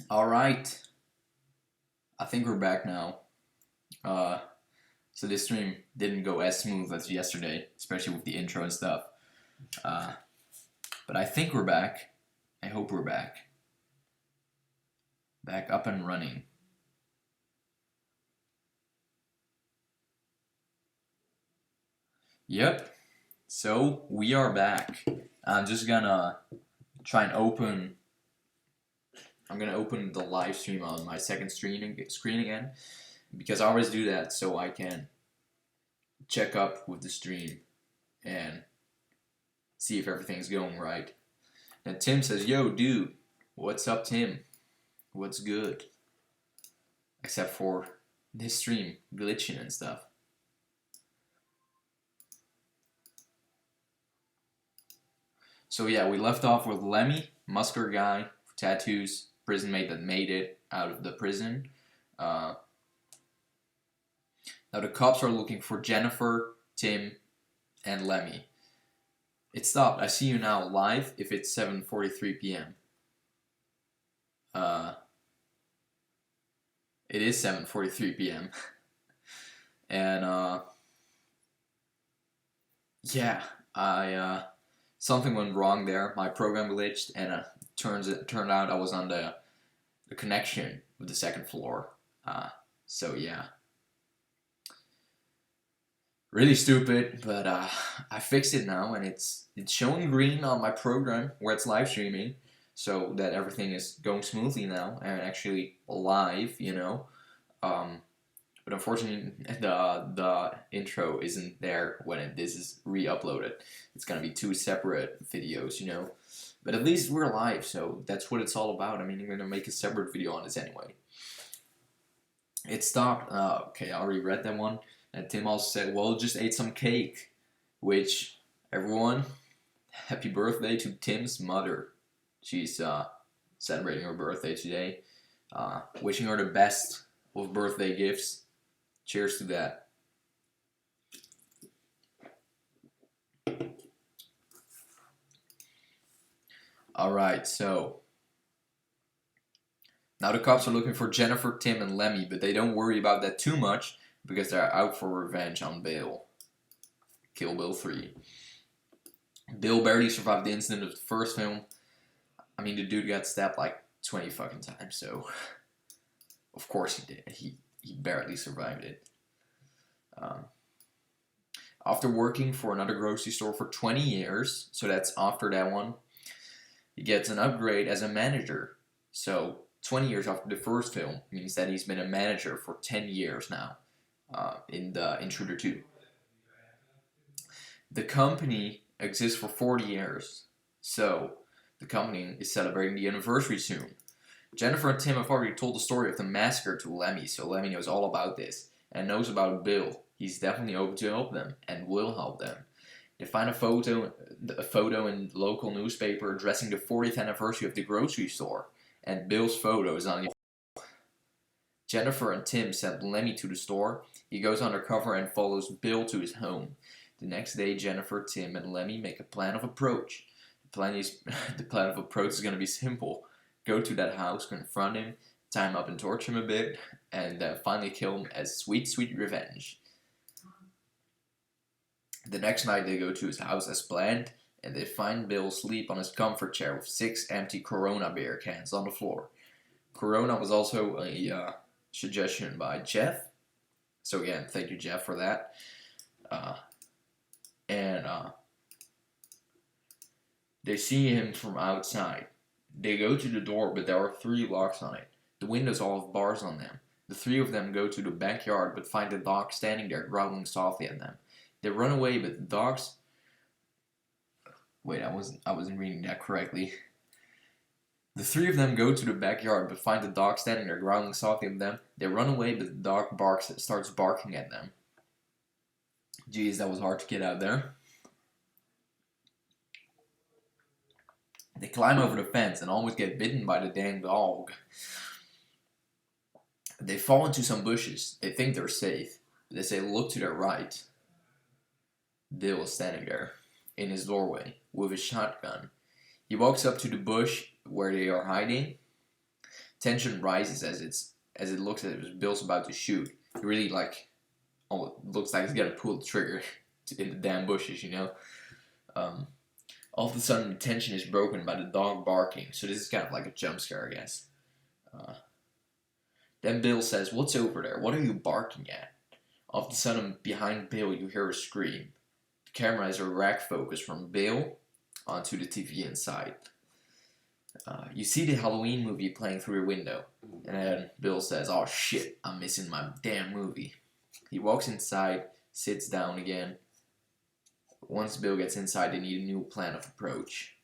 Alright, I think we're back now. Uh, so this stream didn't go as smooth as yesterday, especially with the intro and stuff. Uh, but I think we're back. I hope we're back. Back up and running. Yep, so we are back. I'm just gonna try and I'm gonna open the live stream on my second screen again, because I always do that so I can check up with the stream and see if everything's going right. And Tim says, "Yo, dude, what's up, Tim? What's good?" Except for this stream glitching and stuff. So yeah, we left off with Lemmy, muscular guy, tattoos, prison mate that made it out of the prison. Now the cops are looking for Jennifer, Tim, and Lemmy. It stopped. I see you now live if it's 7:43 p.m. It is 7:43 p.m. And yeah, something went wrong there. My program glitched, and turned out I was on the connection with the second floor. So yeah, really stupid, but I fixed it now, and it's showing green on my program where it's live streaming, so that everything is going smoothly now and actually live, you know. But unfortunately, the intro isn't there when this is re-uploaded. It's gonna be two separate videos, you know. But at least we're live, so that's what it's all about. I mean, I'm gonna make a separate video on this anyway. It stopped. Okay, I already read that one. And Tim also said, "Well, just ate some cake," which everyone, happy birthday to Tim's mother. She's celebrating her birthday today. Wishing her the best with birthday gifts. Cheers to that. Alright, so now the cops are looking for Jennifer, Tim, and Lemmy, but they don't worry about that too much because they're out for revenge on Bill. Kill Bill 3. Bill barely survived the incident of the first film. I mean, the dude got stabbed like 20 fucking times, so of course he did. He barely survived it. After working for another grocery store for 20 years, so that's after that one, he gets an upgrade as a manager. So 20 years after the first film means that he's been a manager for 10 years now in the Intruder 2. The company exists for 40 years, so the company is celebrating the anniversary soon. Jennifer and Tim have already told the story of the massacre to Lemmy, so Lemmy knows all about this and knows about Bill. He's definitely open to help them and will help them. They find a photo in the local newspaper addressing the 40th anniversary of the grocery store, and Bill's photo is on the wall. Jennifer and Tim send Lemmy to the store. He goes undercover and follows Bill to his home. The next day, Jennifer, Tim, and Lemmy make a plan of approach. The plan of approach is going to be simple. Go to that house, confront him, tie him up and torture him a bit, and finally kill him as sweet, sweet revenge. The next night they go to his house as planned, and they find Bill asleep on his comfort chair with 6 empty Corona beer cans on the floor. Corona was also a suggestion by Jeff, so again, thank you Jeff for that. They see him from outside. They go to the door, but there are 3 locks on it. The windows all have bars on them. The 3 of them go to the backyard, but find the dog standing there growling softly at them. They run away, but the dogs... Wait, I wasn't reading that correctly. The 3 of them go to the backyard, but find the dog standing there growling softly at them. They run away, but the dog starts barking at them. Jeez, that was hard to get out there. They climb over the fence and almost get bitten by the dang dog. They fall into some bushes. They think they're safe. They say, "Look to their right." Bill is standing there in his doorway with his shotgun. He walks up to the bush where they are hiding. tension rises as it looks as Bill's about to shoot. It really looks like he's gonna pull the trigger in the damn bushes, you know. All of a sudden, the tension is broken by the dog barking. So this is kind of like a jump scare, I guess. Then Bill says, "What's over there? What are you barking at?" All of a sudden, behind Bill, you hear a scream. The camera has a rack focus from Bill onto the TV inside. You see the Halloween movie playing through your window. And then Bill says, "Oh shit, I'm missing my damn movie." He walks inside, sits down again. Once Bill gets inside, they need a new plan of approach.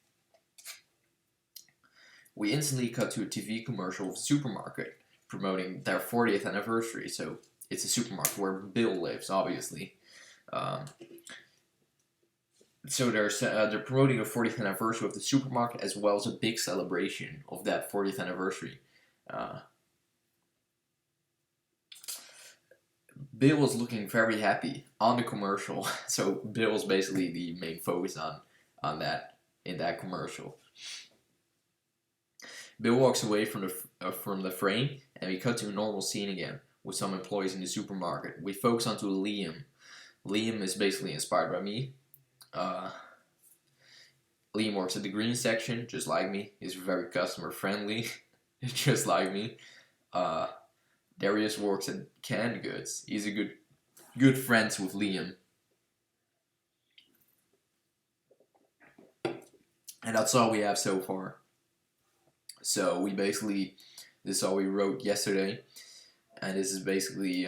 We instantly cut to a TV commercial of a supermarket promoting their 40th anniversary. So it's a supermarket where Bill lives, obviously. So they're promoting the 40th anniversary of the supermarket as well as a big celebration of that 40th anniversary. Bill was looking very happy on the commercial, so Bill was basically the main focus on that in that commercial. Bill walks away from the frame, and we cut to a normal scene again with some employees in the supermarket. We focus onto Liam. Liam is basically inspired by me. Liam works at the green section, just like me. He's very customer friendly, just like me. Darius works at canned goods. He's a good friends with Liam. And that's all we have so far. So this is all we wrote yesterday. And this is basically,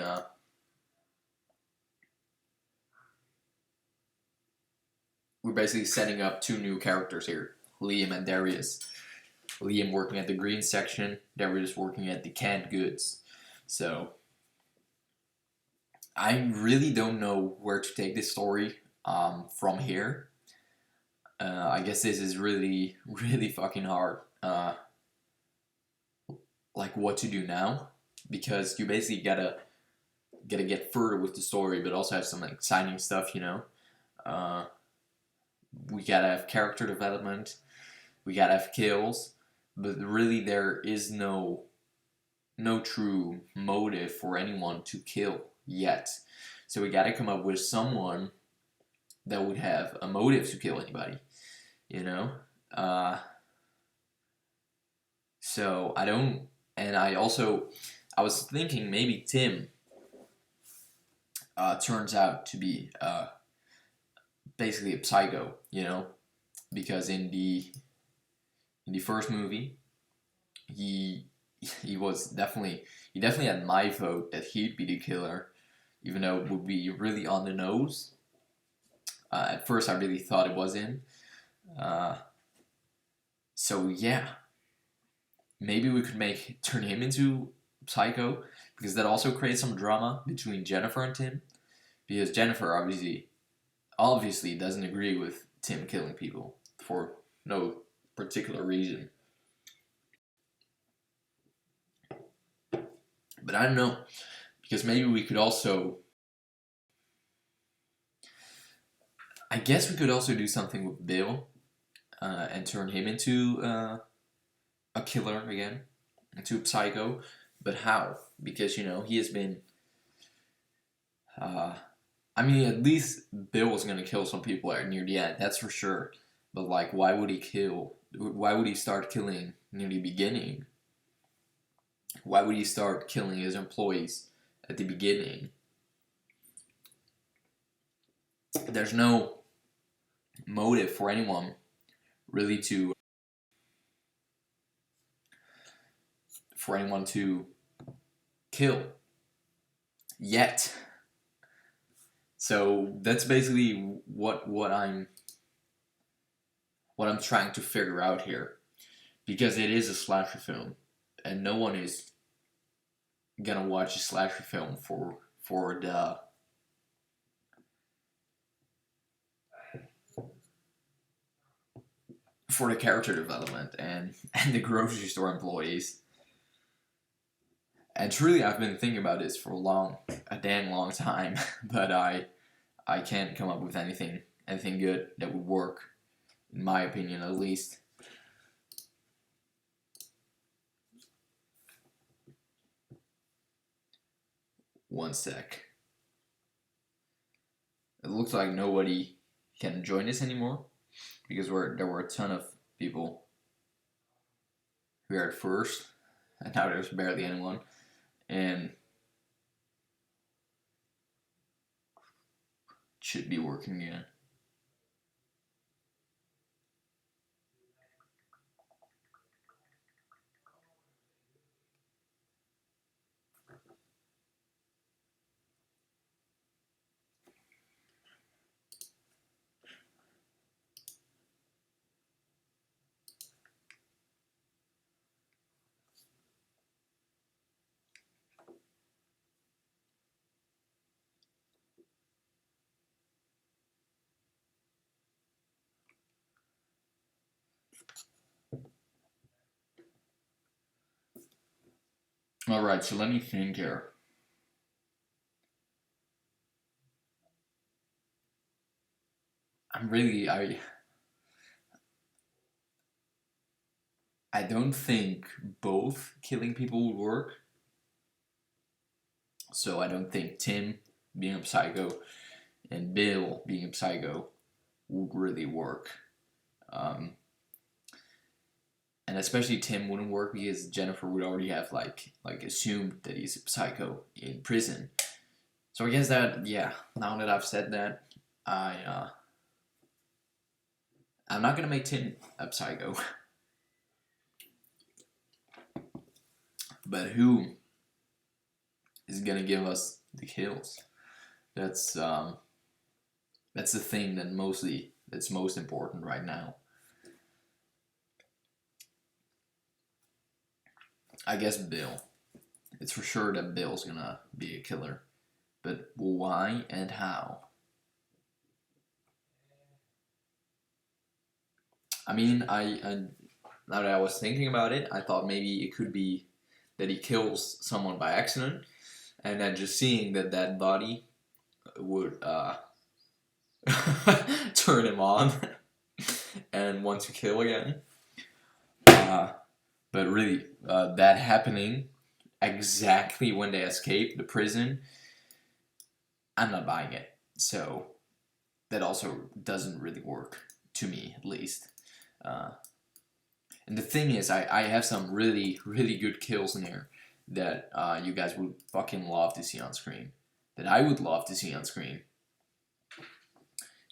we're basically setting up two new characters here, Liam and Darius. Liam working at the green section, Darius working at the canned goods. So, I really don't know where to take this story from here. I guess this is really, really fucking hard. Like what to do now, because you basically gotta get further with the story, but also have some exciting stuff, you know. We gotta have character development, we gotta have kills, but really there is no true motive for anyone to kill yet. So we gotta come up with someone that would have a motive to kill anybody, you know. So I don't, and I was thinking maybe Tim turns out to be basically a psycho, you know, because in the first movie, he definitely had my vote that he'd be the killer, even though it would be really on the nose. At first, I really thought it was him. So yeah, maybe we could turn him into Psycho, because that also creates some drama between Jennifer and Tim, because Jennifer obviously doesn't agree with Tim killing people for no particular reason. But I don't know, because maybe we could also, I guess we could also do something with Bill and turn him into a killer again, into a psycho. But how? Because, you know, he has been, I mean, at least Bill was going to kill some people near the end, that's for sure. But, like, why would he start killing near the beginning? Why would he start killing his employees at the beginning? There's no motive for anyone really to kill yet. So that's basically what I'm trying to figure out here, because it is a slasher film, and no one is gonna watch a slasher film for the character development and the grocery store employees. And truly, I've been thinking about this for a dang long time, but I can't come up with anything good that would work, in my opinion, at least. One sec. It looks like nobody can join us anymore because there were a ton of people who are at first, and now there's barely anyone. And it should be working again. Alright, so let me think here. I don't think both killing people would work. So I don't think Tim being a psycho and Bill being a psycho would really work. And especially Tim wouldn't work because Jennifer would already have like assumed that he's a psycho in prison. So I guess that, yeah, now that I've said that, I'm not gonna make Tim a psycho. But who is gonna give us the kills? That's the thing that's most important right now. I guess Bill. It's for sure that Bill's gonna be a killer. But why and how? I mean, now that I was thinking about it, I thought maybe it could be that he kills someone by accident, and then just seeing that body would turn him on and want to kill again. But really, that happening exactly when they escape the prison, I'm not buying it. So that also doesn't really work, to me at least. And the thing is, I have some really, really good kills in here that you guys would fucking love to see on screen. That I would love to see on screen.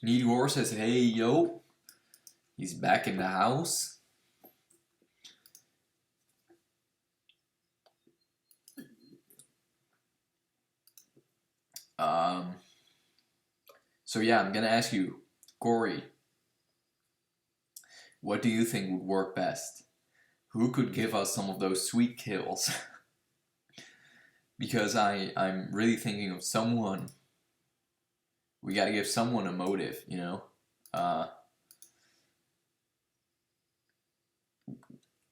Needor says, hey, yo. He's back in the house. So yeah, I'm gonna ask you, Corey, what do you think would work best? Who could give us some of those sweet kills? Because I'm really thinking of someone. We gotta give someone a motive, you know? I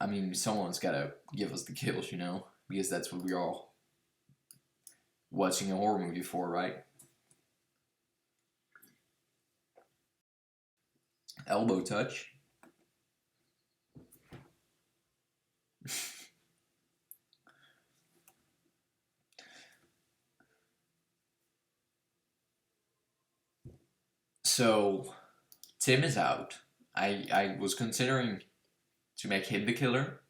mean, someone's gotta give us the kills, you know? Because that's what we're all watching a horror movie for, right? Elbow touch. So, Tim is out. I was considering to make him the killer,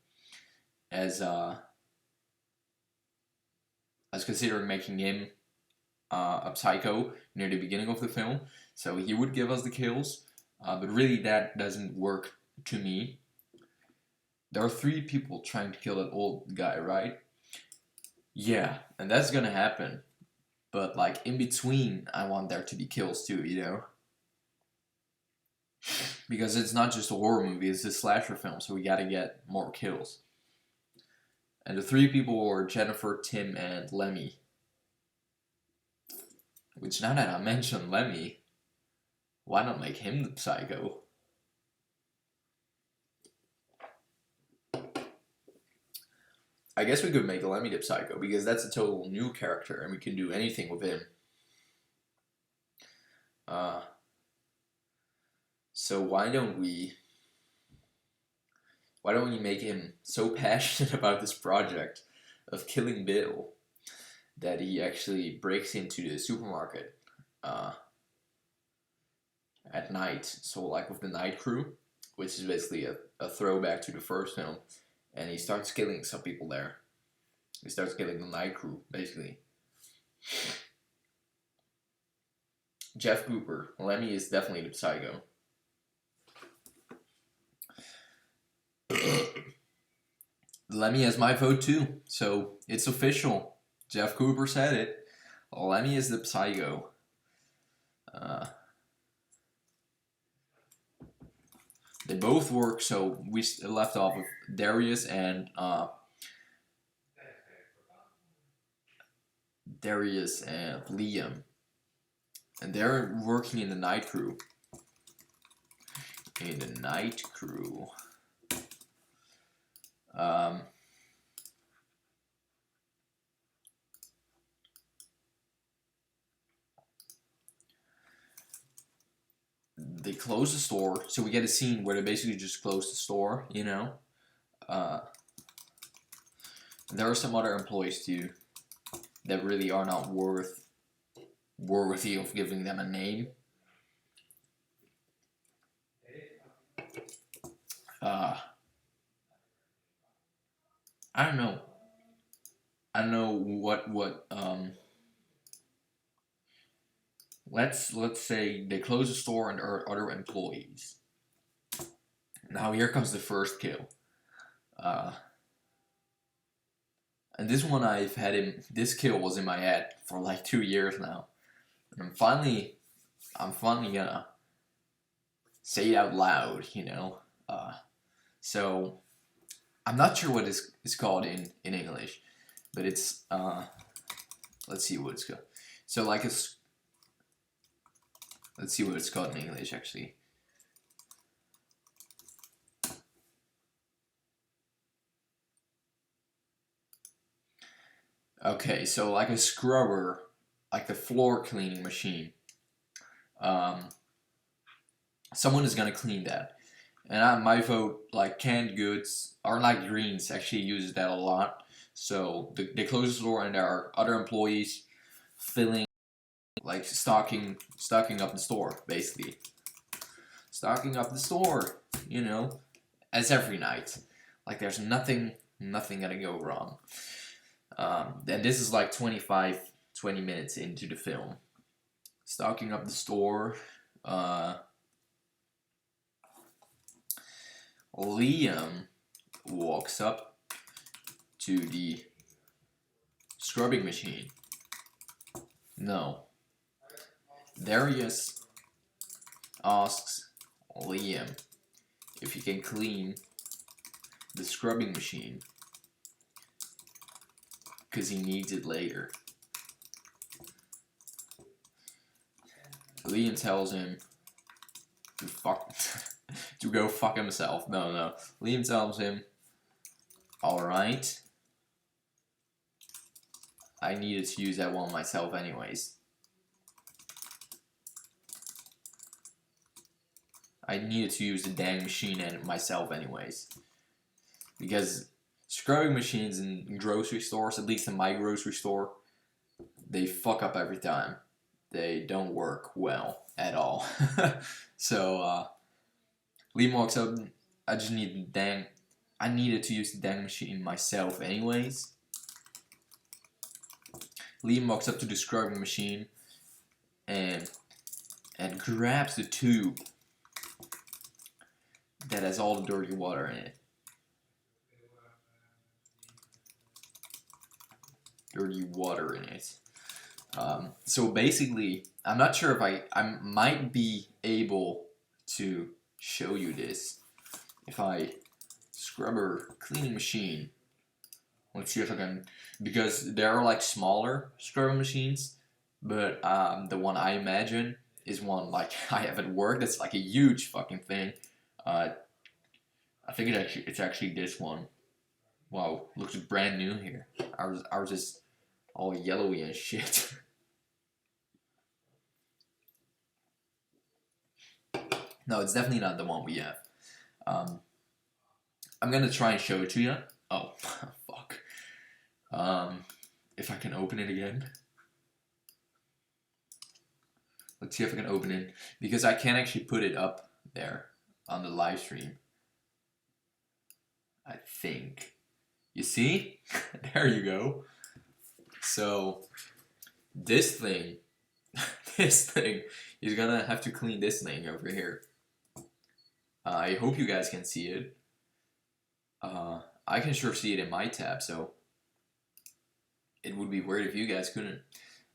as I was considering making him a psycho near the beginning of the film, so he would give us the kills, but really that doesn't work to me. There are 3 people trying to kill that old guy, right? Yeah, and that's gonna happen, but like in between, I want there to be kills too, you know? Because it's not just a horror movie, it's a slasher film, so we gotta get more kills. And the 3 people were Jennifer, Tim, and Lemmy. Which, now that I mention Lemmy, why not make him the psycho? I guess we could make Lemmy the psycho, because that's a total new character, and we can do anything with him. So why don't we make him so passionate about this project of killing Bill that he actually breaks into the supermarket at night. So like with the night crew, which is basically a throwback to the first film, and he starts killing some people there. He starts killing the night crew, basically. Jeff Cooper, Lemmy is definitely the psycho. Lemmy has my vote too, so it's official. Jeff Cooper said it. Lemmy is the psycho. They both work, so we left off with Darius and Liam, and they're working in the night crew. In the night crew. They close the store, so we get a scene where they basically just close the store, you know. There are some other employees too that really are not worthy of giving them a name. I don't know. I don't know what let's say they close the store and there are other employees. Now here comes the first kill. And this one this kill was in my head for like 2 years now. And I'm finally gonna say it out loud, you know. So I'm not sure what it's called in English, but it's let's see what it's called. So like let's see what it's called in English actually. Okay, so like a scrubber, like the floor cleaning machine. Someone is gonna clean that. And my vote, like canned goods, or like Greens actually uses that a lot. So they close the store and there are other employees filling, like stocking up the store, basically. Stocking up the store, you know, as every night. Like there's nothing gonna go wrong. And this is like 20 minutes into the film. Stocking up the store. Liam walks up to the scrubbing machine. No. Darius asks Liam if he can clean the scrubbing machine because he needs it later. Liam tells him to go fuck himself. No. Liam tells him, alright, I needed to use that one myself anyways. I needed to use the dang machine myself anyways. Because scrubbing machines in grocery stores, at least in my grocery store, they fuck up every time. They don't work well at all. So, Liam walks up, I needed to use the dang machine myself anyways. Liam walks up to the scrubbing machine and grabs the tube that has all the dirty water in it. Dirty water in it. So basically, I'm not sure if I might be able to show you this. If I scrubber cleaning machine, let's see if I can, because there are like smaller scrubbing machines, but the one I imagine is one like I have at work that's like a huge fucking thing. I think it's actually this one. Wow, looks brand new here. Ours is all yellowy and shit. No, it's definitely not the one we have. I'm gonna try and show it to you. Oh, fuck. if I can open it again. Let's see if I can open it, because I can't actually put it up there on the live stream. I think. You see? There you go. So this thing, is gonna have to clean this thing over here. I hope you guys can see it. I can sure see it in my tab, so it would be weird if you guys couldn't.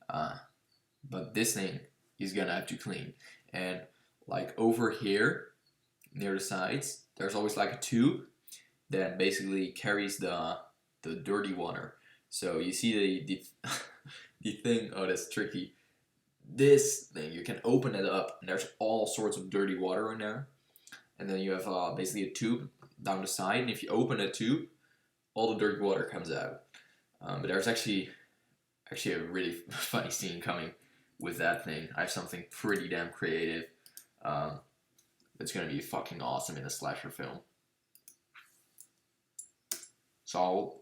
But this thing is gonna have to clean. And like over here, near the sides, there's always like a tube that basically carries the dirty water. So you see the the thing. Oh, that's tricky. This thing, you can open it up, and there's all sorts of dirty water in there. And then you have basically a tube down the side, and if you open a tube, all the dirty water comes out. But there's actually a really funny scene coming with that thing. I have something pretty damn creative. It's gonna be fucking awesome in a slasher film. So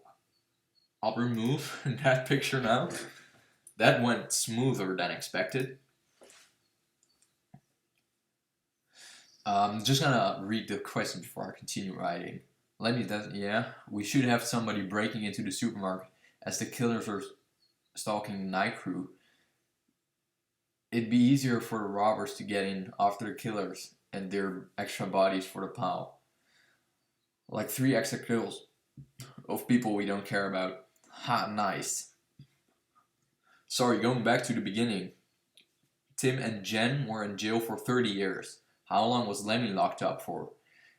I'll remove that picture now. That went smoother than expected. I'm just gonna read the question before I continue writing. Yeah, we should have somebody breaking into the supermarket as the killers are stalking the night crew. It'd be easier for the robbers to get in after the killers and their extra bodies for the pile. Like 3 extra kills of people we don't care about. Ha, nice. Sorry, going back to the beginning. Tim and Jen were in jail for 30 years. How long was Lemmy locked up for?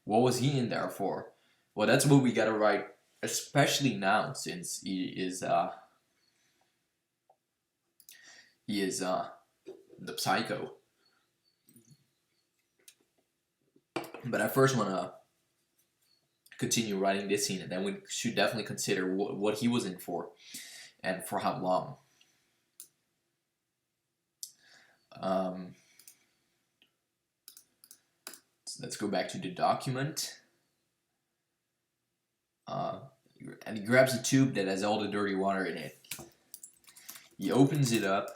What was he in there for? Well, that's what we gotta write, especially now, since he is the psycho. But I first wanna continue writing this scene, and then we should definitely consider what he was in for, and for how long. So let's go back to the document. And he grabs a tube that has all the dirty water in it. He opens it up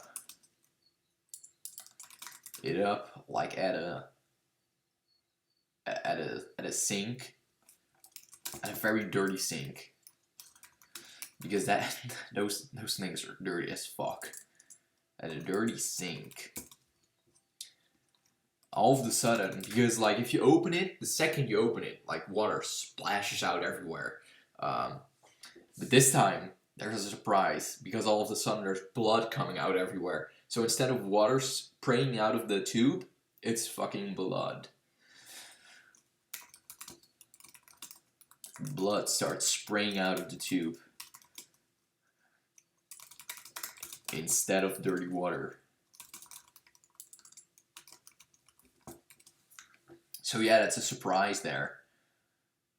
like at a sink, at a very dirty sink, because those things are dirty as fuck. At a dirty sink. All of a sudden, because like if you open it, the second you open it, like water splashes out everywhere. But this time there's a surprise, because all of a sudden there's blood coming out everywhere. So instead of water spraying out of the tube, it's fucking blood. Blood starts spraying out of the tube instead of dirty water. So yeah, that's a surprise there.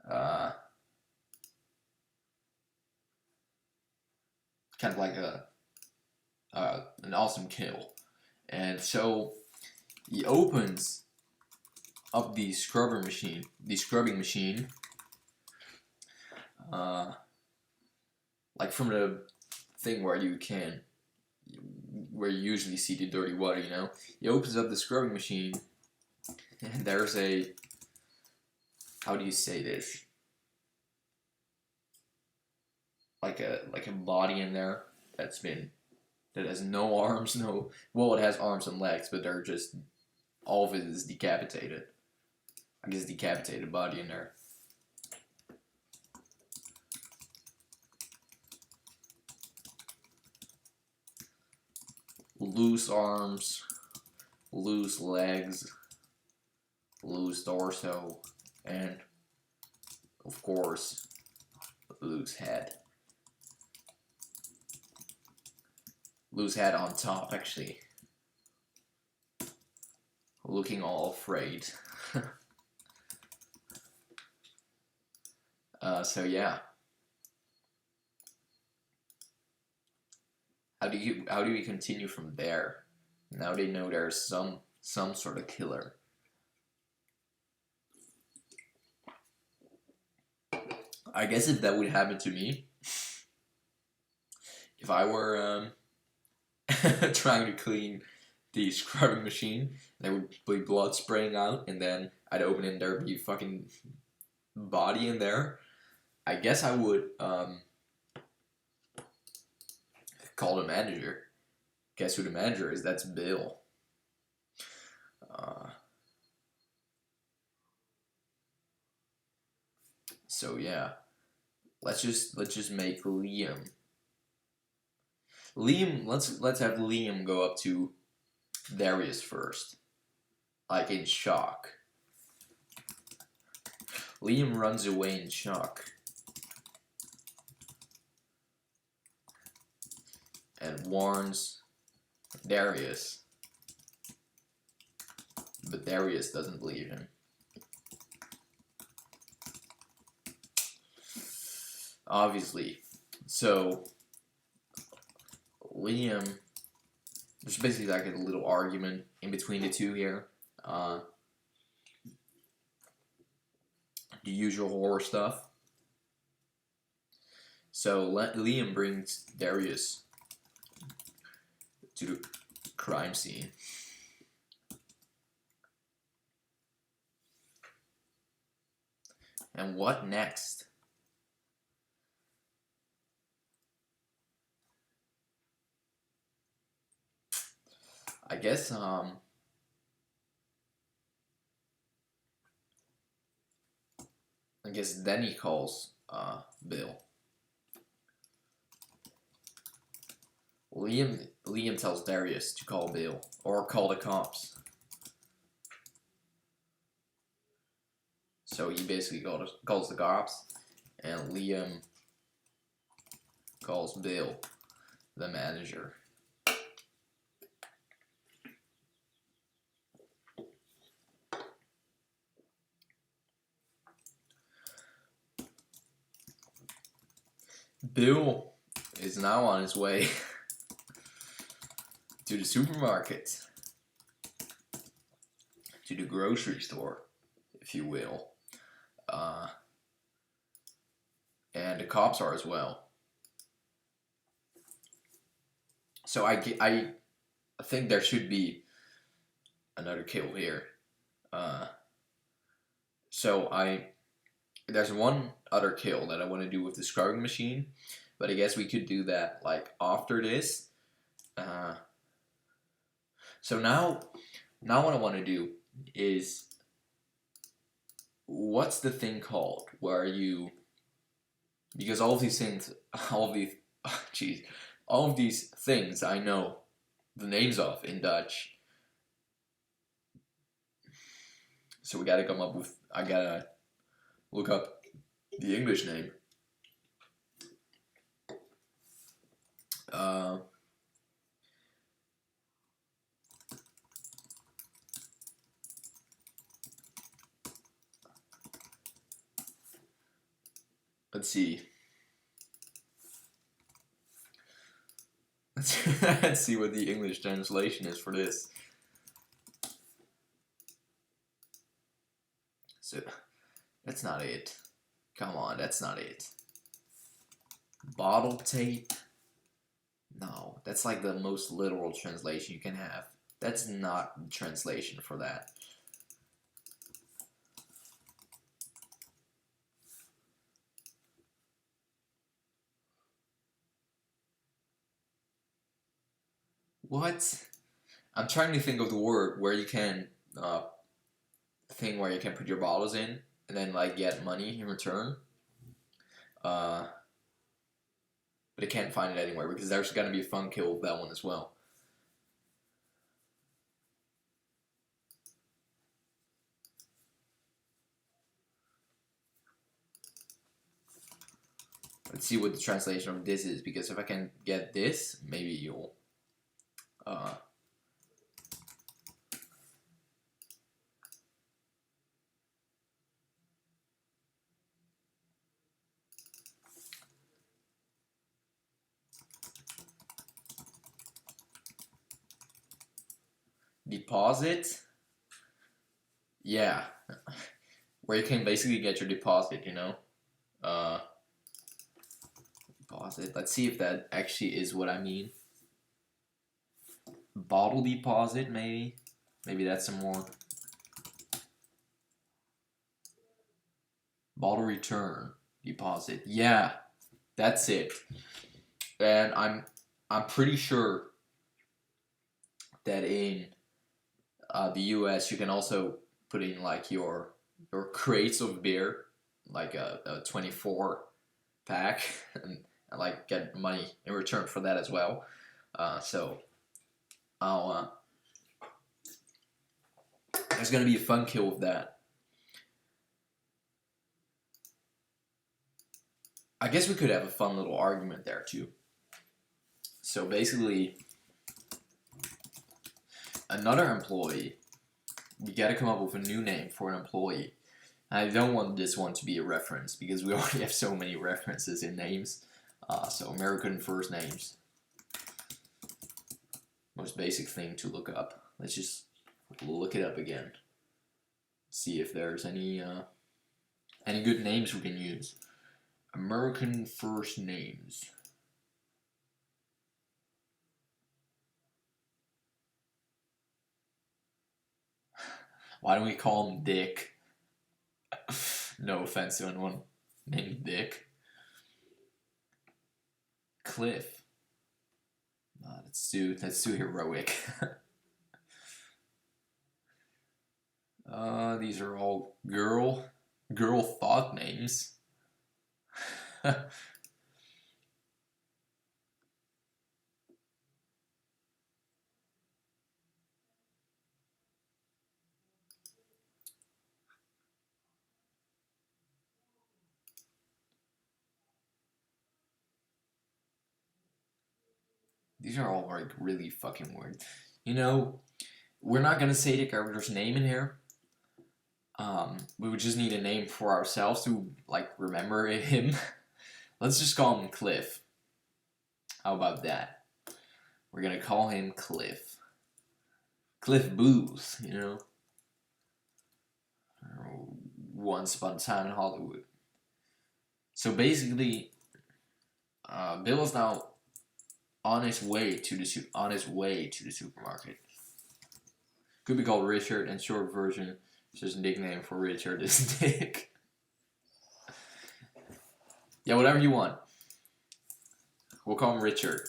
Kind of like an awesome kill. And so he opens up the scrubbing machine, like from the thing where you usually see the dirty water, you know. He opens up the scrubbing machine, and there's a, how do you say this? Like a body in there that has no arms, well, it has arms and legs, but they're just, all of it is decapitated. I guess decapitated body in there. Loose arms, loose legs, loose torso, and of course, loose head. Loose head on top, actually. Looking all afraid. So yeah. How do we continue from there? Now they know there's some sort of killer. I guess if that would happen to me, if I were trying to clean the scrubbing machine, there would be blood spraying out, and then I'd open it and there'd be fucking body in there. I guess I would call the manager. Guess who the manager is? That's Bill. So yeah, let's just make Liam. Let's have Liam go up to Darius first, like in shock. Liam runs away in shock and warns Darius, but Darius doesn't believe him. Obviously. So, Liam, there's basically like a little argument in between the two here. The usual horror stuff. So, Liam brings Darius to the crime scene. And what next? I guess then he calls Bill. Liam tells Darius to call Bill or call the cops. So he basically calls the cops, and Liam calls Bill, the manager. Bill is now on his way to the supermarket, to the grocery store, if you will. And the cops are as well. So I think there should be another kill here. There's one other kill that I want to do with the scrubbing machine, but I guess we could do that like after this. So now what I want to do is, what's the thing called where you, because all of these things I know the names of in Dutch. So I gotta look up the English name. Let's see. Let's see what the English translation is for this. So, that's not it. Come on, that's not it. Bottle tape? No, that's like the most literal translation you can have. That's not the translation for that. What? I'm trying to think of the word where you can thing where you can put your bottles in and then like get money in return. But I can't find it anywhere because there's gonna be a fun kill with that one as well. Let's see what the translation of this is, because if I can get this, maybe you'll deposit. Yeah, where you can basically get your deposit, you know. deposit. Let's see if that actually is what I mean. Bottle deposit, maybe. Maybe that's some more. Bottle return deposit. Yeah, that's it. And I'm pretty sure that in the US you can also put in like your crates of beer, like a 24 pack, and like get money in return for that as well. So I'll there's gonna be a fun kill with that. I guess we could have a fun little argument there too. So basically, another employee, we gotta come up with a new name for an employee. I don't want this one to be a reference because we already have so many references in names. So American first names. Most basic thing to look up. Let's just look it up again. See if there's any good names we can use. American first names. Why don't we call him Dick? No offense to anyone named Dick. Cliff. That's too heroic. These are all girl thought names. These are all like really fucking weird. You know, we're not gonna say the character's name in here. We would just need a name for ourselves to like remember him. Let's just call him Cliff. How about that? We're gonna call him Cliff. Cliff Booth, you know. Once upon a time in Hollywood. So basically, Bill is now on his way to the supermarket. Could be called Richard, and short version is just a nickname for Richard is Dick. Yeah, whatever you want. We'll call him Richard.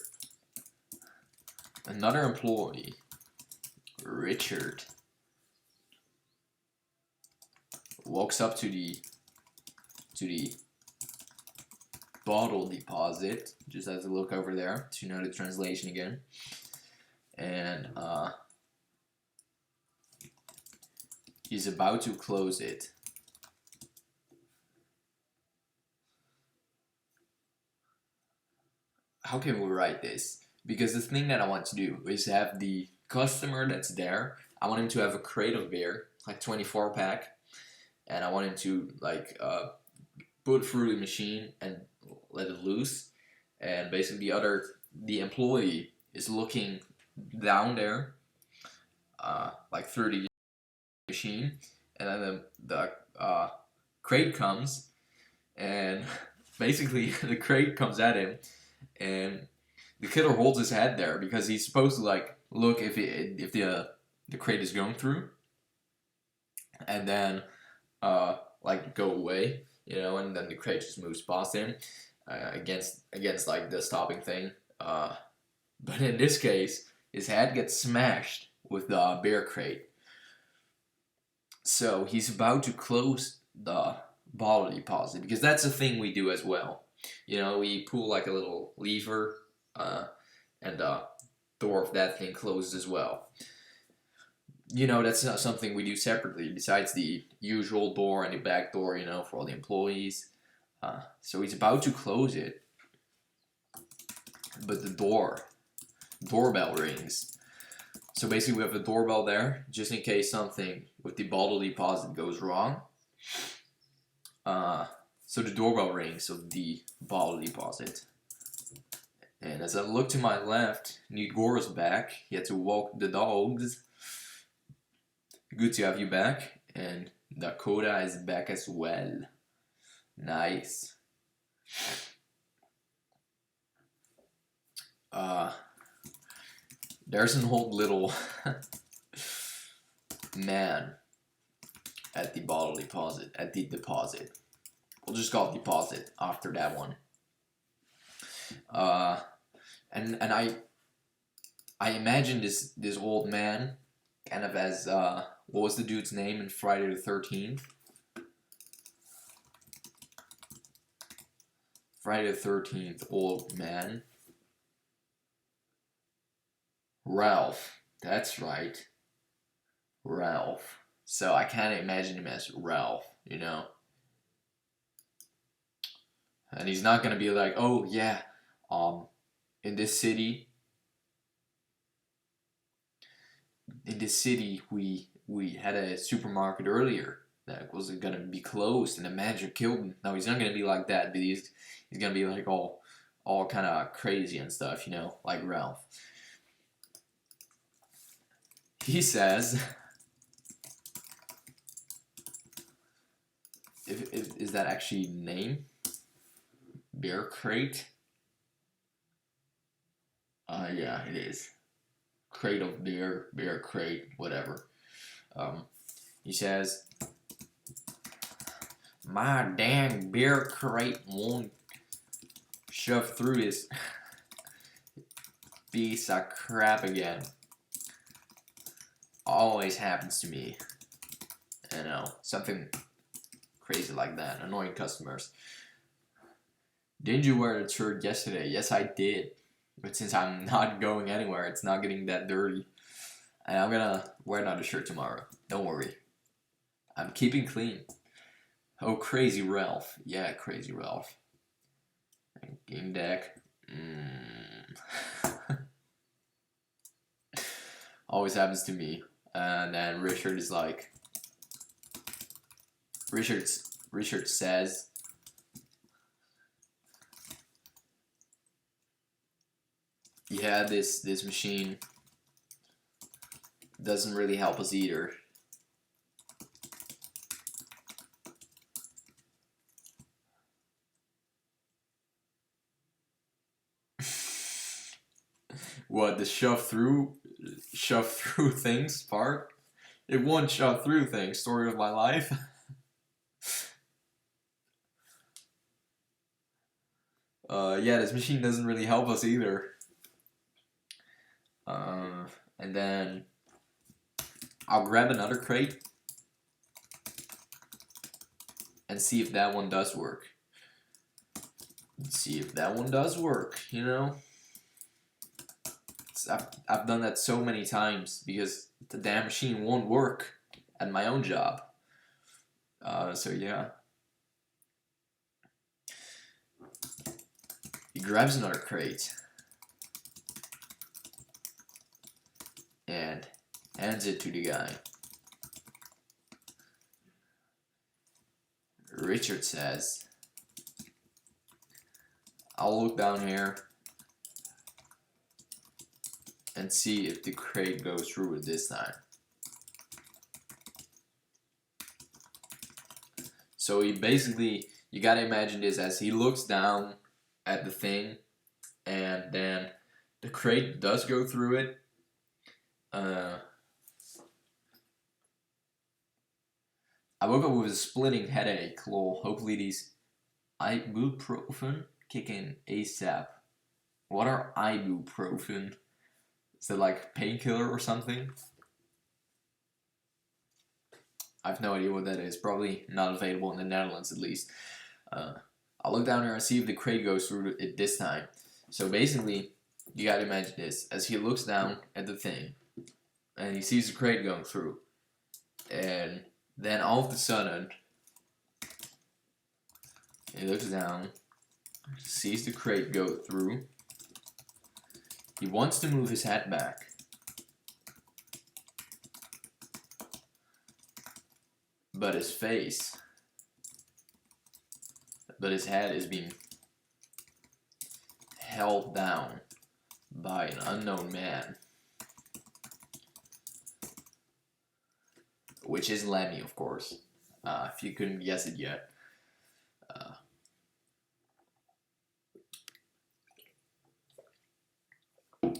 Another employee, Richard, walks up to the bottle deposit. Just has to look over there to know the translation again. And he's about to close it. How can we write this? Because the thing that I want to do is have the customer that's there, I want him to have a crate of beer, like 24 pack, and I want him to like put through the machine and let it loose. And basically the employee is looking down there, like through the machine, and then the crate comes, and basically the crate comes at him, and the killer holds his head there because he's supposed to like look if the crate is going through, and then like go away, you know, and then the crate just moves past him against like the stopping thing. But in this case, his head gets smashed with the beer crate. So he's about to close the bottle deposit because that's a thing we do as well. You know, we pull like a little lever, and the door of that thing closes as well. You know, that's not something we do separately besides the usual door and the back door, you know, for all the employees. So he's about to close it, but the doorbell rings. So basically we have a doorbell there, just in case something with the bottle deposit goes wrong. So the doorbell rings of the bottle deposit. And as I look to my left, Nigor's back. He had to walk the dogs. Good to have you back. And Dakota is back as well. Nice. There's an old little man at the bottle deposit, at the deposit. We'll just call it deposit after that one. And I imagine this old man kind of as what was the dude's name in Friday the 13th? Friday the 13th, old man. Ralph. That's right. Ralph. So I kind of imagine him as Ralph, you know? And he's not gonna be like, oh yeah, in this city, we had a supermarket earlier that was gonna be closed and the manager killed him. No, he's not gonna be like that, but he's gonna be like all kind of crazy and stuff, you know, like Ralph. He says, is that actually name? Bear crate? Yeah, it is. Crate of beer, bear crate, whatever. He says, my dang beer crate won't shove through this piece of crap again. Always happens to me. You know, something crazy like that. Annoying customers. Didn't you wear the shirt yesterday? Yes, I did. But since I'm not going anywhere, it's not getting that dirty. And I'm gonna wear another shirt tomorrow. Don't worry. I'm keeping clean. Oh, Crazy Ralph. Yeah, Crazy Ralph. Game deck. Always happens to me. And then Richard is like... Richard says... Yeah, this machine doesn't really help us either. What, the shove through things part? It won't shove through things. Story of my life. Yeah, this machine doesn't really help us either. And then I'll grab another crate and see if that one does work. See if that one does work, you know? I've done that so many times because the damn machine won't work at my own job. So yeah. He grabs another crate and hands it to the guy. Richard says, I'll look down here and see if the crate goes through it this time. So he basically, you gotta imagine this as he looks down at the thing and then the crate does go through it. I woke up with a splitting headache. Lol. Hopefully these ibuprofen kick in ASAP. What are ibuprofen? Is that like painkiller or something? I have no idea what that is. Probably not available in the Netherlands at least. I'll look down here and see if the crate goes through it this time. So basically, you gotta imagine this. As he looks down at the thing, and he sees the crate going through. And then all of a sudden, he looks down, sees the crate go through. He wants to move his head back. But his head is being held down by an unknown man. Which is Lemmy, of course, if you couldn't guess it yet.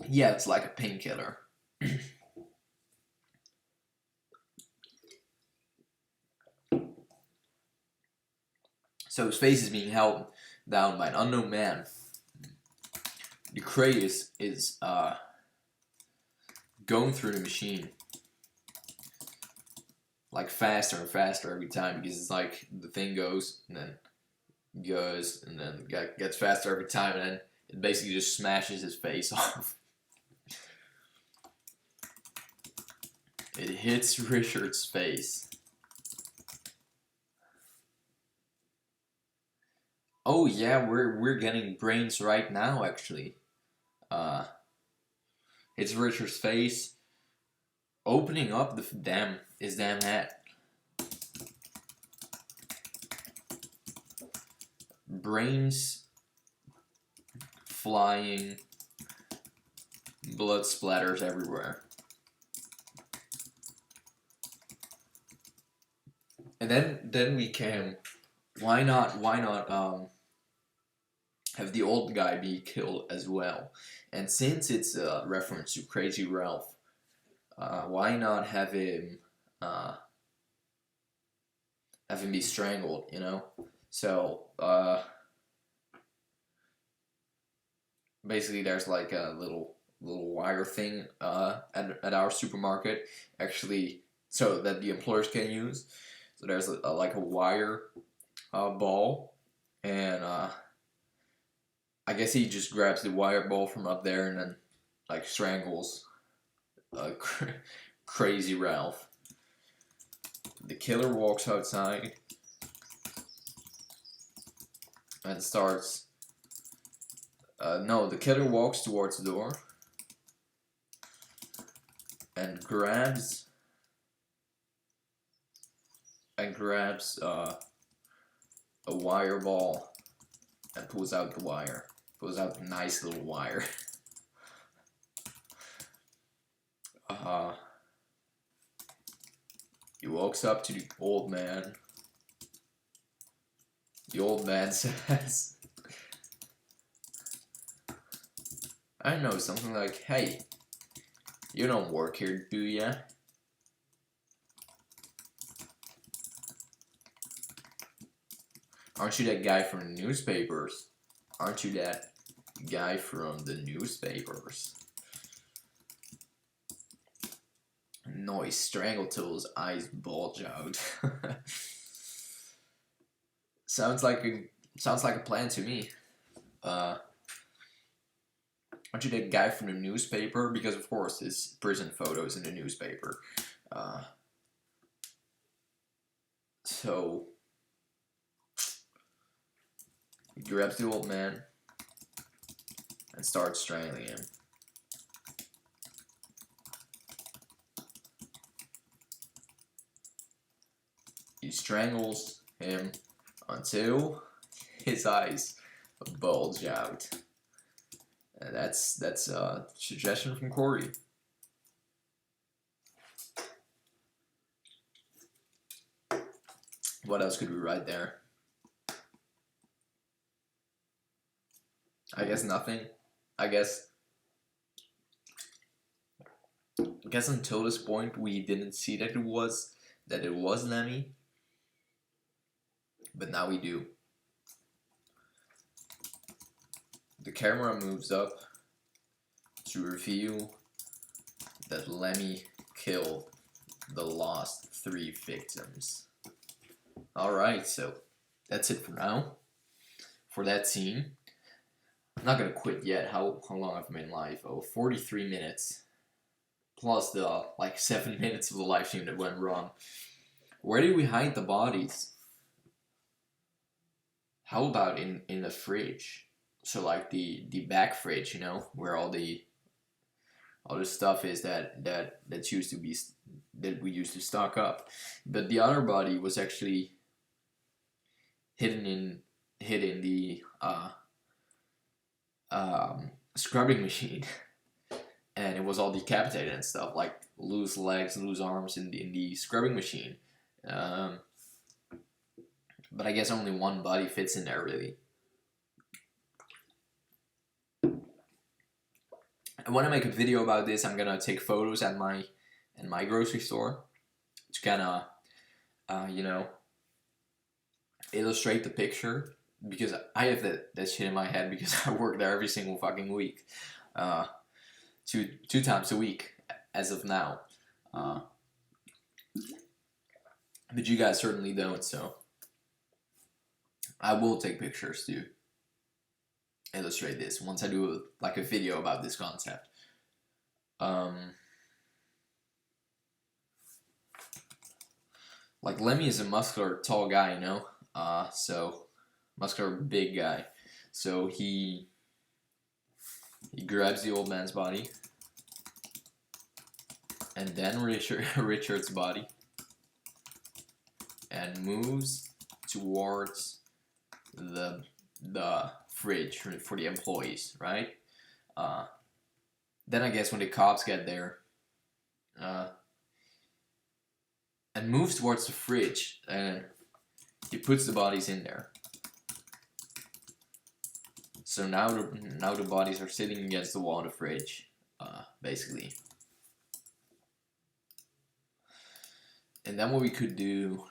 Yeah, it's like a painkiller. So his face is being held down by an unknown man. The crate is going through the machine like faster and faster every time, because it's like the thing goes and then goes and then gets faster every time, and then it basically just smashes his face off. It hits Richard's face. Oh yeah, we're getting brains right now actually. It's Richard's face opening up his damn head. Brains flying, blood splatters everywhere. And then we can, why not have the old guy be killed as well? And since it's a reference to Crazy Ralph, why not have him be strangled, you know? So basically there's like a little wire thing at our supermarket, actually, so that the employers can use. So there's like a wire ball, and I guess he just grabs the wire ball from up there and then like strangles Crazy Ralph. The killer walks outside and starts. No, the killer walks towards the door and grabs a wire ball and pulls out the wire. Pulls out a nice little wire. He walks up to the old man. The old man says, I don't know, something like, hey, you don't work here, do ya? Aren't you that guy from the newspapers? Aren't you that guy from the newspapers? No, he strangled till his eyes bulge out. Sounds like a plan to me. Aren't you that guy from the newspaper? Because of course his prison photos in the newspaper. So he grabs the old man and starts strangling him. He strangles him until his eyes bulge out. And that's a suggestion from Corey. What else could we write there? I guess nothing. I guess until this point we didn't see that it was Lemmy. But now we do. The camera moves up to reveal that Lemmy killed the last 3 victims. Alright, so that's it for now. For that scene. I'm not gonna quit yet. How long have I been live? Oh, 43 minutes. Plus the like 7 minutes of the live stream that went wrong. Where did we hide the bodies? How about in the fridge? So like the back fridge, you know, where all the stuff is that's used to be, that we used to stock up. But the other body was actually hidden in the scrubbing machine, and it was all decapitated and stuff, like loose legs, loose arms in the scrubbing machine. But I guess only one body fits in there, really. I want to make a video about this. I'm gonna take photos at my grocery store to kind of, you know, illustrate the picture because I have that shit in my head because I work there every single fucking week, uh, two times a week as of now. Uh, but you guys certainly don't, so I will take pictures to illustrate this once I do like a video about this concept. Like Lemmy is a muscular, tall guy, you know. So muscular, big guy. So he grabs the old man's body, and then Richard's body, and moves towards the fridge for the employees, right? Then I guess when the cops get there, and moves towards the fridge, and he puts the bodies in there. So now the bodies are sitting against the wall of the fridge, basically. And then what we could do.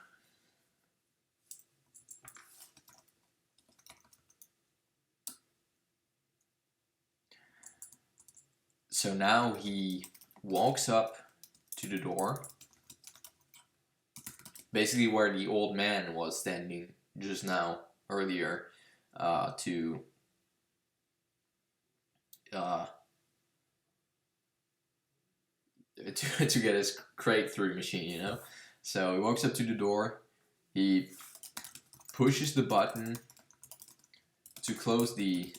So now he walks up to the door, basically where the old man was standing just now, earlier, to get his crate through machine, you know? So he walks up to the door, he pushes the button to close the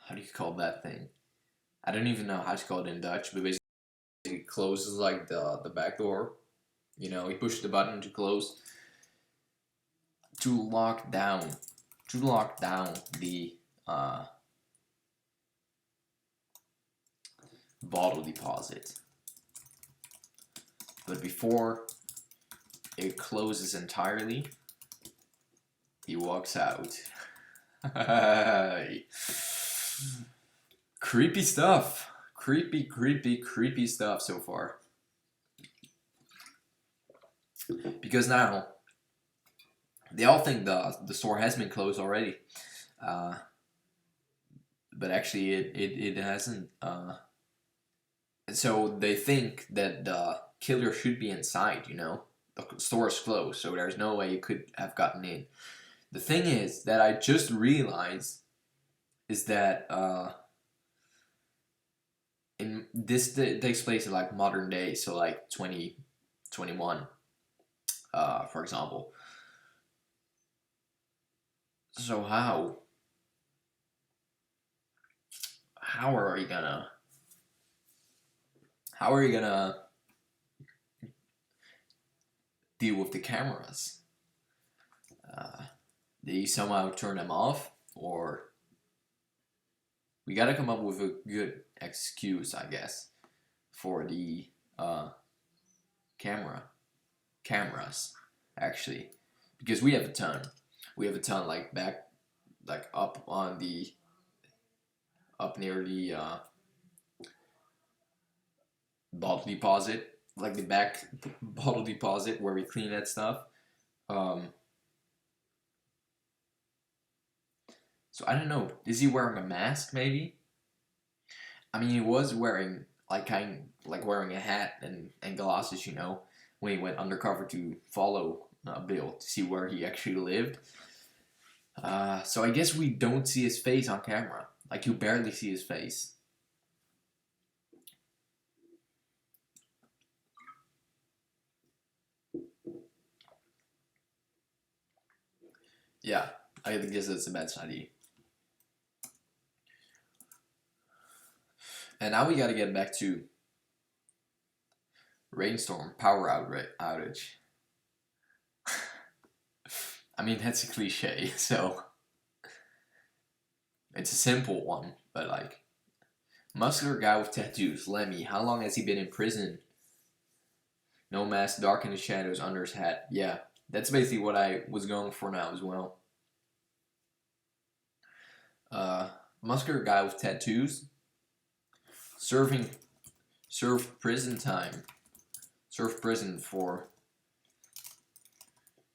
how do you call that thing? I don't even know how to call it in Dutch, but basically it closes like the back door. You know, he pushed the button to close, to lock down the bottle deposit. But before it closes entirely, he walks out. Creepy stuff. Creepy stuff so far. Because now they all think the store has been closed already, but actually it hasn't. So they think that the killer should be inside. You know, the store is closed, so there's no way you could have gotten in. The thing is that I just realized is that in this takes place in like modern day, so like 2021, for example. So how are you gonna deal with the cameras? Did you somehow turn them off, or we gotta come up with a good excuse, I guess, for the cameras, actually, because we have a ton. We have a ton like back, like up near the bottle deposit, like the back bottle deposit where we clean that stuff. So I don't know. Is he wearing a mask? Maybe. I mean, he was wearing like wearing a hat and glasses, you know, when he went undercover to follow Bill to see where he actually lived. So I guess we don't see his face on camera. Like, you barely see his face. Yeah, I guess that's a bad idea. And now we gotta get back to rainstorm power outage. I mean, that's a cliche, so it's a simple one, but like, muscular guy with tattoos, Lemmy, how long has he been in prison? No mask, dark in the shadows, under his hat. Yeah, that's basically what I was going for now as well. Muscular guy with tattoos, serving Serve prison time. Serve prison for.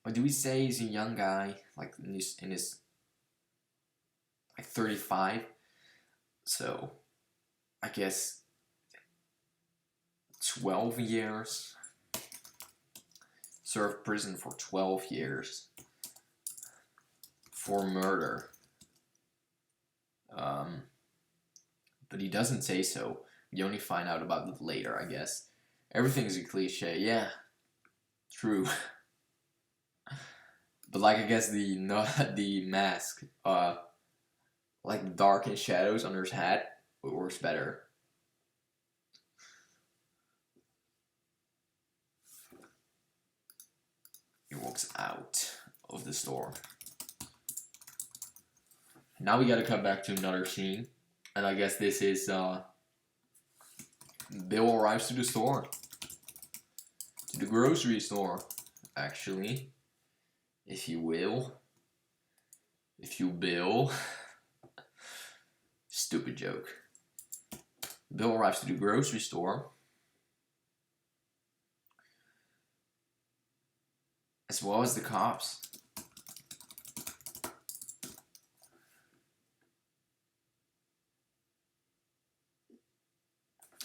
What do we say? He's a young guy, like in his like 35. So I guess 12 years. Serve prison for 12 years for murder. But he doesn't say so. You only find out about it later, I guess. Everything's a cliche, yeah. True. But like I guess the the mask, like dark and shadows under his hat, it works better. He walks out of the store. Now we gotta come back to another scene. And I guess this is Bill arrives to the store. To the grocery store, actually. If you will. If you will. Stupid joke. Bill arrives to the grocery store. As well as the cops.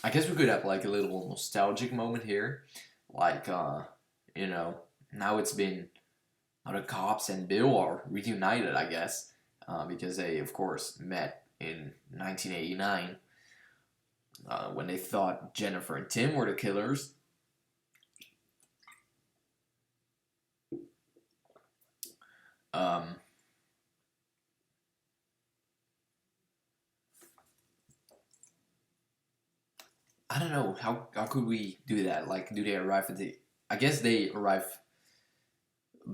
I guess we could have like a little nostalgic moment here. Like, you know, now it's been, now the cops and Bill are reunited, I guess. Because they, of course, met in 1989. When they thought Jennifer and Tim were the killers. I don't know, how could we do that? Like, do they arrive at the... I guess they arrive...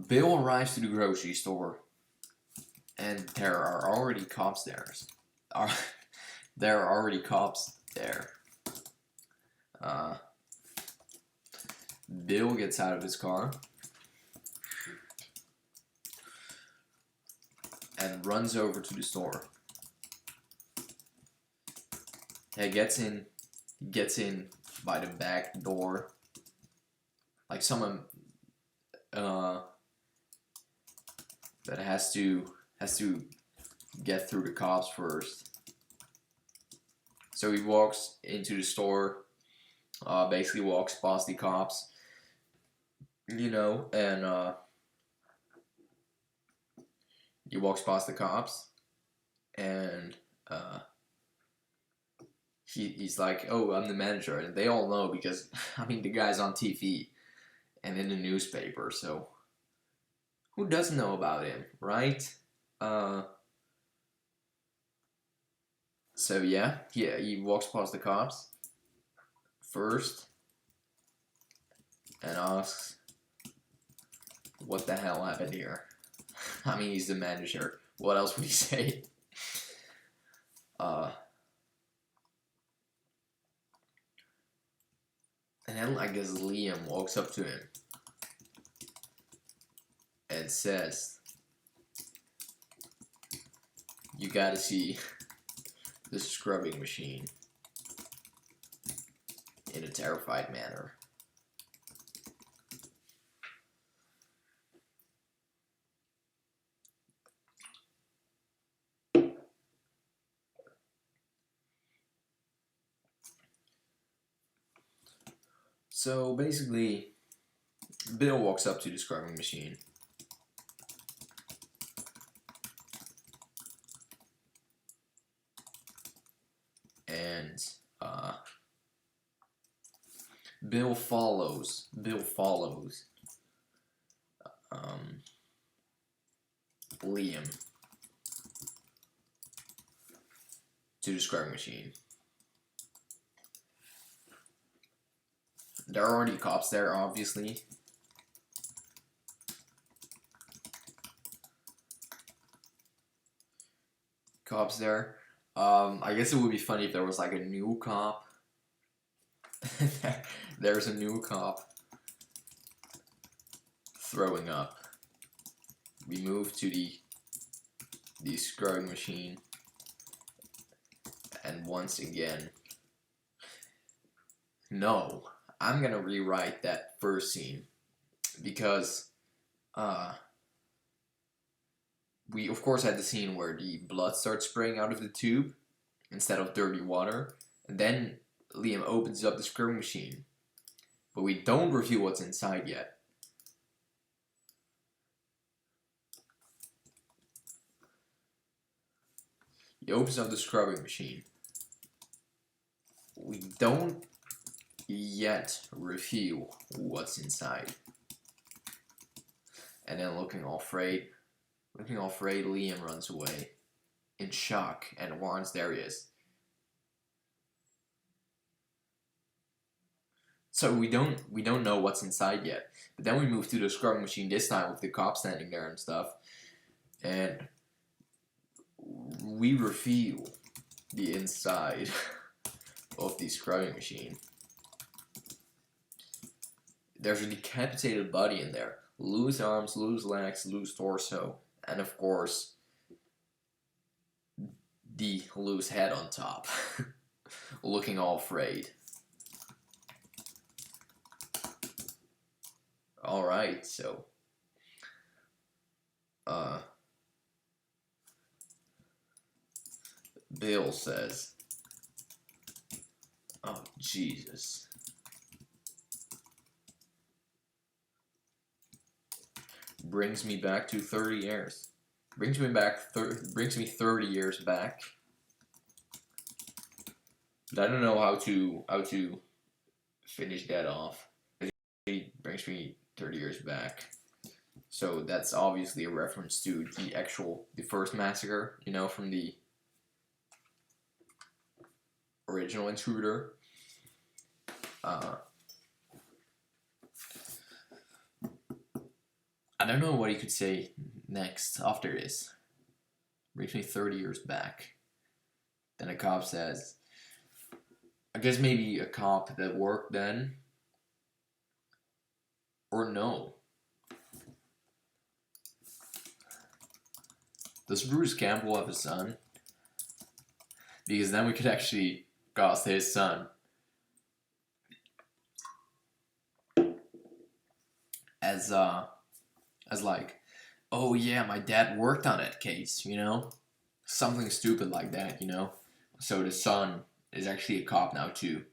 Bill arrives to the grocery store. And there are already cops there. There are already cops there. Bill gets out of his car. And runs over to the store. He gets in by the back door. Like someone that has to get through the cops first. So he walks into the store, basically walks past the cops, you know, and he walks past the cops, and he's like, oh, I'm the manager, and they all know because, I mean, the guy's on TV and in the newspaper, so who doesn't know about him, right? So yeah, he walks past the cops first and asks, what the hell happened here? I mean, he's the manager. What else would he say? And then I guess Liam walks up to him and says, you gotta see the scrubbing machine, in a terrified manner. So basically, Bill walks up to the scrubbing machine. And Bill follows Liam to the scrubbing machine. There are already cops there, obviously. Cops there. I guess it would be funny if there was like a new cop. There's a new cop throwing up. We move to the scrubbing machine, and once again, No, I'm gonna rewrite that first scene because we of course had the scene where the blood starts spraying out of the tube instead of dirty water, and then Liam opens up the scrubbing machine, but we don't reveal what's inside yet. He opens up the scrubbing machine. We don't yet reveal what's inside. And then looking all afraid, Liam runs away in shock and warns Darius. So we don't know what's inside yet. But then we move to the scrubbing machine this time with the cop standing there and stuff. And we reveal the inside of the scrubbing machine. There's a decapitated body in there. Loose arms, loose legs, loose torso, and of course, the loose head on top. Looking all afraid. Alright, so Bill says, oh Jesus. Brings me back to 30 years. Brings me 30 years back. But I don't know how to finish that off. It brings me 30 years back. So that's obviously a reference to the first massacre, you know, from the original Intruder. I don't know what he could say next after this. Brings me 30 years back. Then a cop says, I guess maybe a cop that worked then. Or no. Does Bruce Campbell have a son? Because then we could actually cast his son as like, oh yeah, my dad worked on that case, you know? Something stupid like that, you know? So the son is actually a cop now too.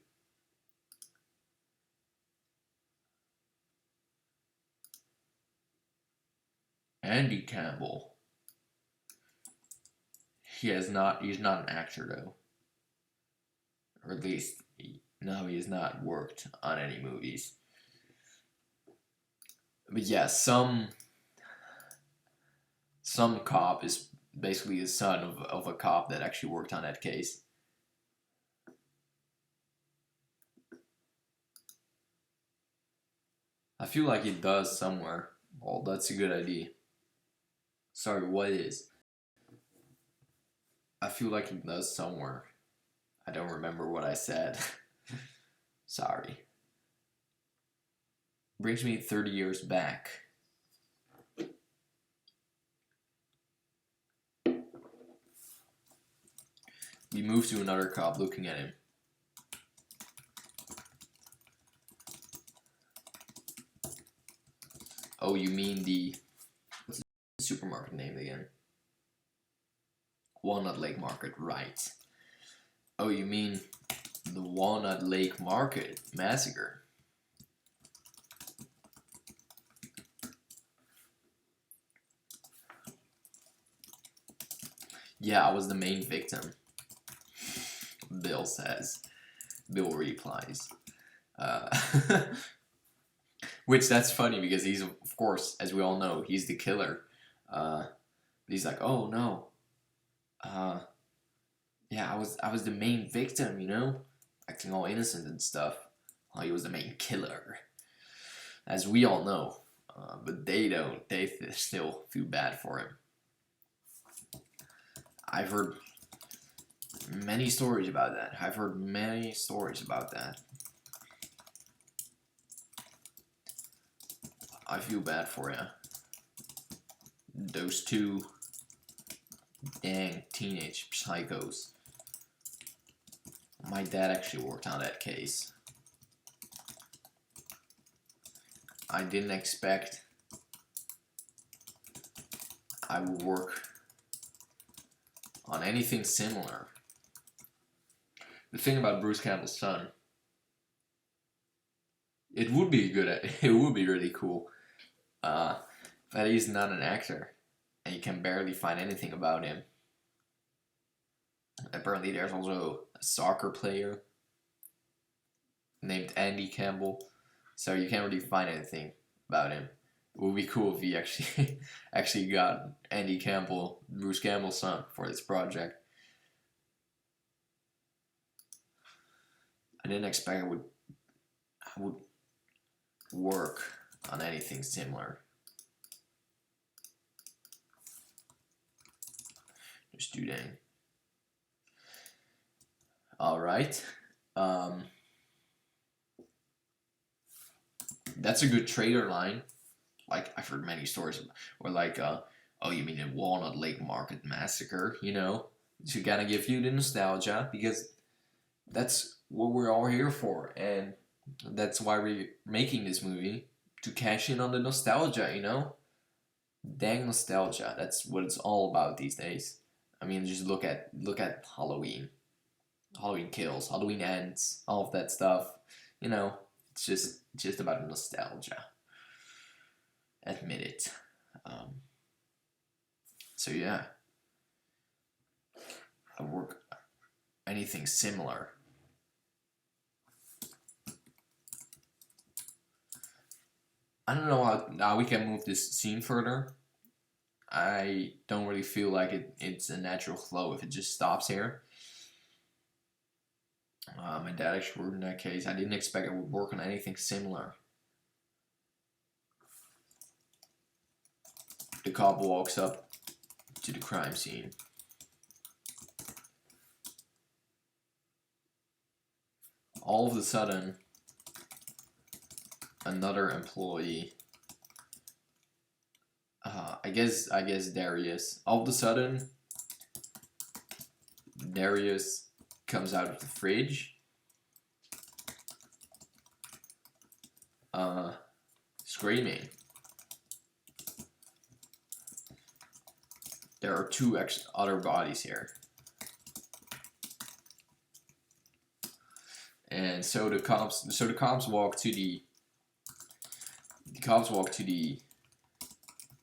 Andy Campbell. He's not an actor though. Or at least, no, he has not worked on any movies. But yeah, some cop is basically the son of a cop that actually worked on that case. I feel like it does somewhere. Well, that's a good idea. Sorry, what is? I feel like it does somewhere. I don't remember what I said. Sorry. Brings me 30 years back. We move to another cop looking at him. Oh, you mean what's the supermarket name again? Walnut Lake Market, right. Oh, you mean the Walnut Lake Market massacre? Yeah, I was the main victim. Bill says. Bill replies. Which that's funny because he's, of course, as we all know, he's the killer. He's like, oh no. Yeah, I was the main victim, you know? Acting all innocent and stuff. Well, he was the main killer. As we all know. But they don't. They still feel bad for him. I've heard many stories about that. I feel bad for you. Those two dang teenage psychos. My dad actually worked on that case. I didn't expect I would work on anything similar. The thing about Bruce Campbell's son, it would be it would be really cool, but he's not an actor, and you can barely find anything about him. Apparently, there's also a soccer player named Andy Campbell, so you can't really find anything about him. It would be cool if he actually actually got Andy Campbell, Bruce Campbell's son, for this project. I didn't expect I would work on anything similar. Just do that. All right. That's a good trailer line. Like, I've heard many stories, or like, oh, you mean the Walnut Lake Market Massacre? You know, to kind of give you the nostalgia, because that's what we're all here for, and that's why we're making this movie, to cash in on the nostalgia. You know, dang nostalgia. That's what it's all about these days. I mean, just look at Halloween. Halloween Kills, Halloween Ends, all of that stuff. You know, it's just about nostalgia. Admit it. So yeah, I work anything similar. I don't know how we can move this scene further. I don't really feel like it's a natural flow if it just stops here. My dad actually worked in that case. I didn't expect it would work on anything similar. The cop walks up to the crime scene. All of a sudden, another employee, I guess Darius. All of a sudden, Darius comes out of the fridge, screaming. There are two other bodies here, and so the cops walk to the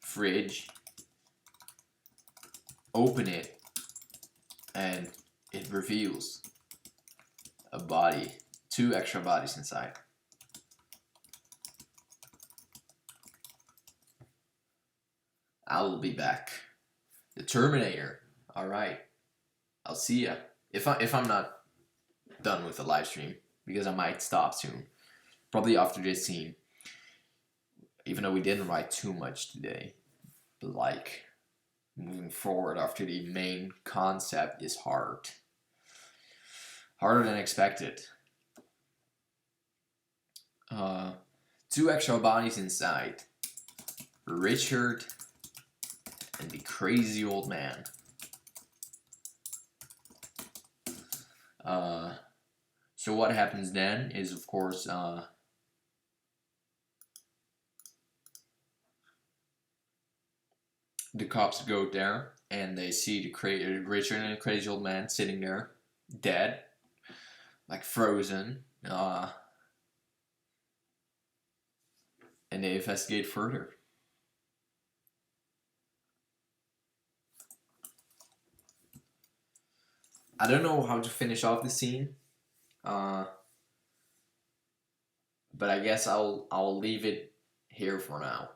fridge, open it, and it reveals a body, two extra bodies inside. I will be back. The Terminator. All right. I'll see ya. If I'm not done with the live stream, because I might stop soon, probably after this scene. Even though we didn't write too much today, but like moving forward after the main concept is harder than expected. Two extra bodies inside. Richard and the crazy old man. So what happens then is, of course, the cops go there and they see the Richard and the crazy old man sitting there, dead, like frozen. And they investigate further. I don't know how to finish off the scene, but I guess I'll leave it here for now.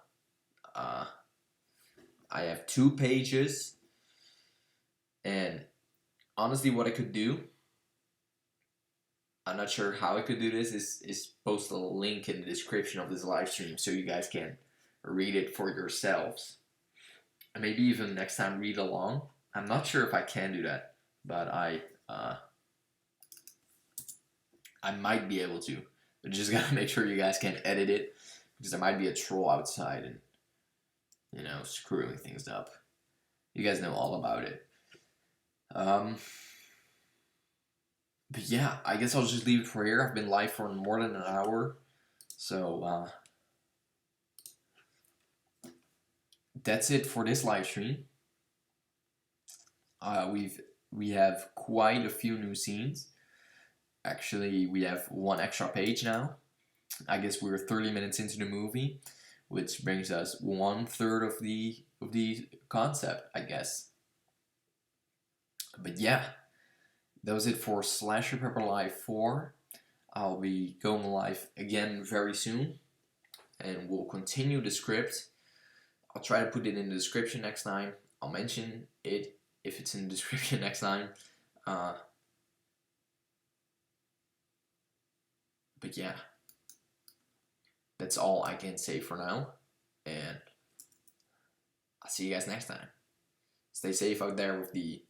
I have 2 pages, and honestly, what I could do, I'm not sure how I could do this, is post a link in the description of this live stream so you guys can read it for yourselves. And maybe even next time read along. I'm not sure if I can do that, but I might be able to. But just gotta make sure you guys can edit it, because there might be a troll outside and, you know, screwing things up. You guys know all about it. But yeah, I guess I'll just leave it for here. I've been live for more than an hour, so that's it for this live stream. We have quite a few new scenes. Actually, we have one extra page now. I guess we're 30 minutes into the movie, which brings us 1/3 of the concept, I guess. But yeah, that was it for SlasherPepper Live 4. I'll be going live again very soon, and we'll continue the script. I'll try to put it in the description next time. I'll mention it if it's in the description next time. But yeah, that's all I can say for now, and I'll see you guys next time. Stay safe out there with the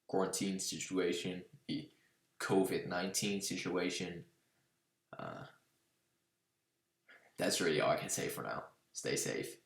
quarantine situation, the COVID-19 situation. That's really all I can say for now. Stay safe.